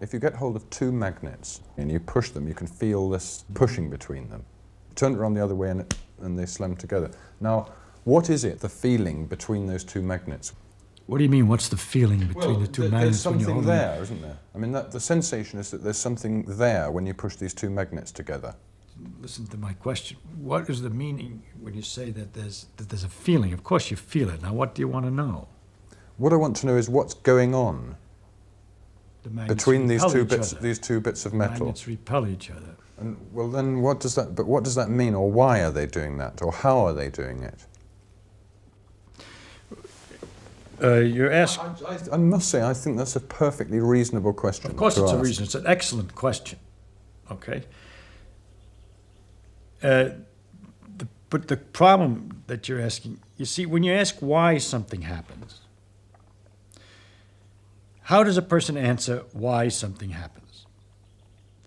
If you get hold of two magnets and you push them, you can feel this pushing between them. Turn it around the other way and they slam together. Now, what is it, the feeling between those two magnets? What do you mean, what's the feeling between the two magnets? There's something there, isn't there? I mean, the sensation is that there's something there when you push these two magnets together. Listen to my question. What is the meaning when you say that there's a feeling? Of course you feel it. Now, what do you want to know? What I want to know is what's going on between these two bits of metal. Magnets repel each other. And well, then what does that mean, or why are they doing that, or how are they doing it? You're asking. I must say, I think that's a perfectly reasonable question. Of course, it's a reason. It's an excellent question. Okay. But the problem that you're asking, you see, when you ask why something happens, how does a person answer why something happens?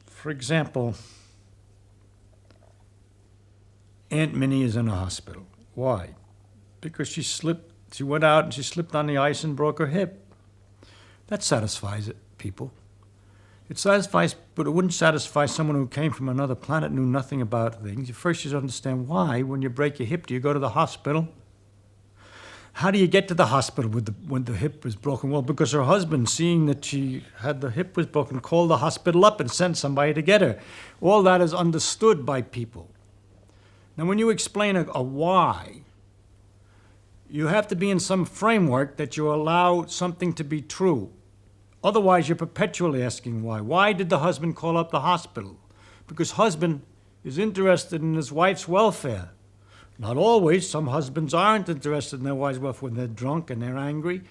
For example, Aunt Minnie is in a hospital. Why? Because she went out and she slipped on the ice and broke her hip. That satisfies people. It satisfies, but it wouldn't satisfy someone who came from another planet, knew nothing about things. First, you should understand why, when you break your hip, do you go to the hospital? How do you get to the hospital when the hip was broken? Well, because her husband, seeing that she had the hip was broken, called the hospital up and sent somebody to get her. All that is understood by people. Now, when you explain a why, you have to be in some framework that you allow something to be true. Otherwise, you're perpetually asking why. Why did the husband call up the hospital? Because husband is interested in his wife's welfare. Not always. Some husbands aren't interested in their wife's welfare when they're drunk and they're angry.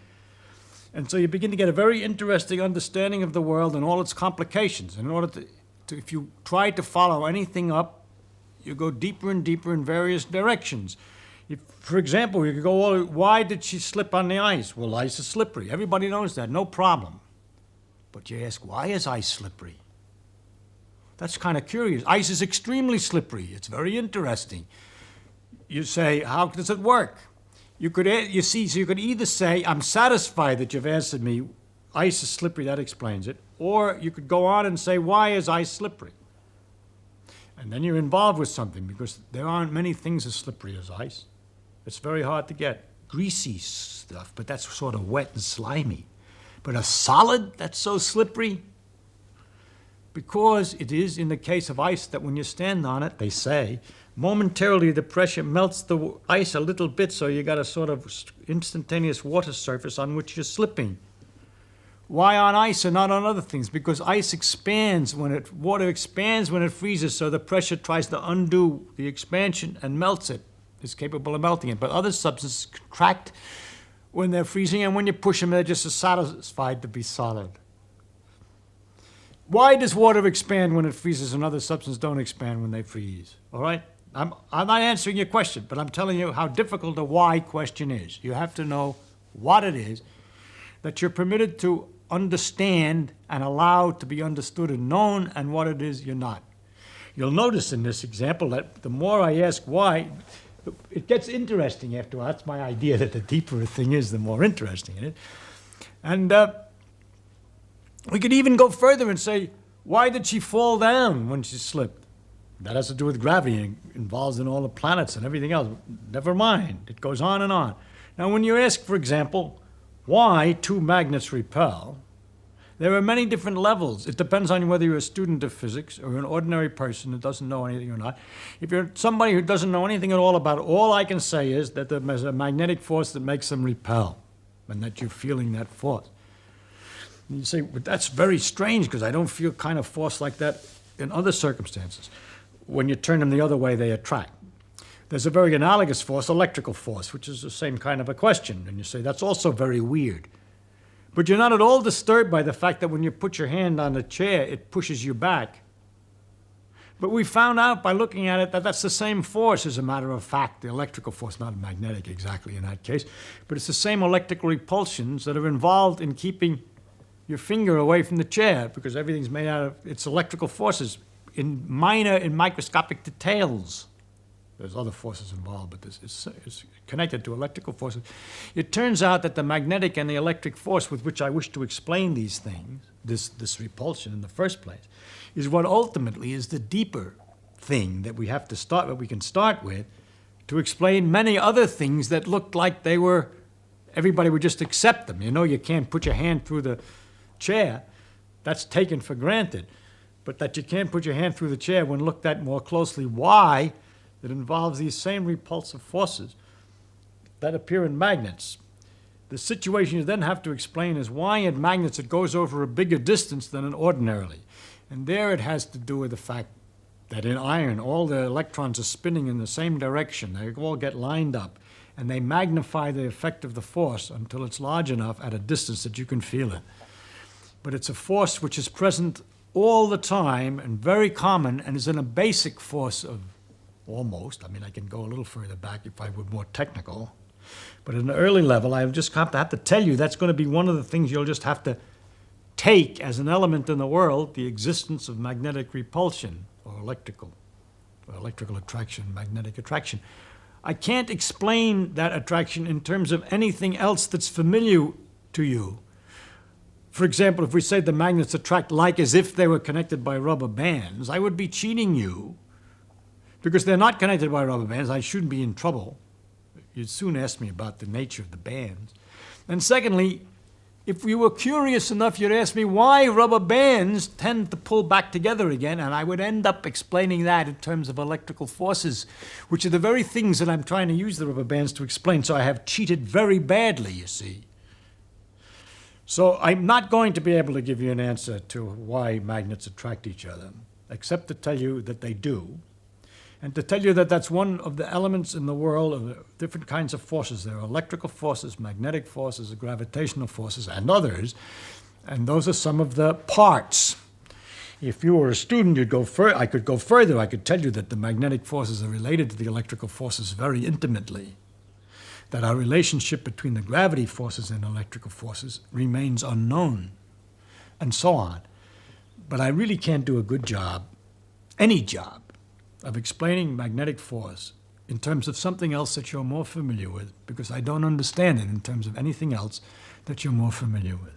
And so you begin to get a very interesting understanding of the world and all its complications. In order to if you try to follow anything up, you go deeper and deeper in various directions. For example, you could go, why did she slip on the ice? Well, ice is slippery. Everybody knows that, no problem. But you ask, why is ice slippery? That's kind of curious. Ice is extremely slippery. It's very interesting. You say, how does it work? You could either say, I'm satisfied that you've answered me, ice is slippery, that explains it. Or you could go on and say, why is ice slippery? And then you're involved with something, because there aren't many things as slippery as ice. It's very hard to get. Greasy stuff, but that's sort of wet and slimy. But a solid that's so slippery, because it is in the case of ice that when you stand on it, they say, momentarily the pressure melts the ice a little bit, so you got a sort of instantaneous water surface on which you're slipping. Why on ice and not on other things? Because ice expands water expands when it freezes, so the pressure tries to undo the expansion and melts it. It's capable of melting it. But other substances contract when they're freezing, and when you push them, they're just satisfied to be solid. Why does water expand when it freezes and other substances don't expand when they freeze? All right? I'm not answering your question, but I'm telling you how difficult the why question is. You have to know what it is that you're permitted to understand and allowed to be understood and known, and what it is you're not. You'll notice in this example that the more I ask why, it gets interesting after all. That's my idea, that the deeper a thing is, the more interesting it is. And we could even go further and say, why did she fall down when she slipped? That has to do with gravity, involved in all the planets and everything else. Never mind. It goes on and on. Now, when you ask, for example, why two magnets repel, there are many different levels. It depends on whether you're a student of physics or an ordinary person who doesn't know anything or not. If you're somebody who doesn't know anything at all about it, all I can say is that there's a magnetic force that makes them repel, and that you're feeling that force. And you say, but that's very strange, because I don't feel kind of force like that in other circumstances. When you turn them the other way, they attract. There's a very analogous force, electrical force, which is the same kind of a question. And you say, that's also very weird. But you're not at all disturbed by the fact that when you put your hand on the chair, it pushes you back. But we found out by looking at it that that's the same force, as a matter of fact. The electrical force, not magnetic exactly in that case, but it's the same electrical repulsions that are involved in keeping your finger away from the chair, because everything's made out of its electrical forces in microscopic details. There's other forces involved, but this is connected to electrical forces. It turns out that the magnetic and the electric force with which I wish to explain these things, this repulsion in the first place, is what ultimately is the deeper thing that we have to start, what we can start with, to explain many other things that looked like they were, everybody would just accept them. You know, you can't put your hand through the chair. That's taken for granted. But that you can't put your hand through the chair when looked at more closely, why? It involves these same repulsive forces that appear in magnets. The situation you then have to explain is why in magnets it goes over a bigger distance than in ordinarily. And there it has to do with the fact that in iron, all the electrons are spinning in the same direction. They all get lined up, and they magnify the effect of the force until it's large enough at a distance that you can feel it. But it's a force which is present all the time and very common and is in a basic force of almost, I mean, I can go a little further back if I were more technical, but at an early level, I just have to tell you that's going to be one of the things you'll just have to take as an element in the world, the existence of magnetic repulsion or electrical attraction, magnetic attraction. I can't explain that attraction in terms of anything else that's familiar to you. For example, if we say the magnets attract like as if they were connected by rubber bands, I would be cheating you. Because they're not connected by rubber bands, I shouldn't be in trouble. You'd soon ask me about the nature of the bands. And secondly, if you were curious enough, you'd ask me why rubber bands tend to pull back together again, and I would end up explaining that in terms of electrical forces, which are the very things that I'm trying to use the rubber bands to explain. So I have cheated very badly, you see. So I'm not going to be able to give you an answer to why magnets attract each other, except to tell you that they do, and to tell you that that's one of the elements in the world of the different kinds of forces. There are electrical forces, magnetic forces, gravitational forces, and others, and those are some of the parts. If you were a student, you'd go further. I could go further. I could tell you that the magnetic forces are related to the electrical forces very intimately, that our relationship between the gravity forces and electrical forces remains unknown, and so on. But I really can't do a good job, any job, of explaining magnetic force in terms of something else that you're more familiar with, because I don't understand it in terms of anything else that you're more familiar with.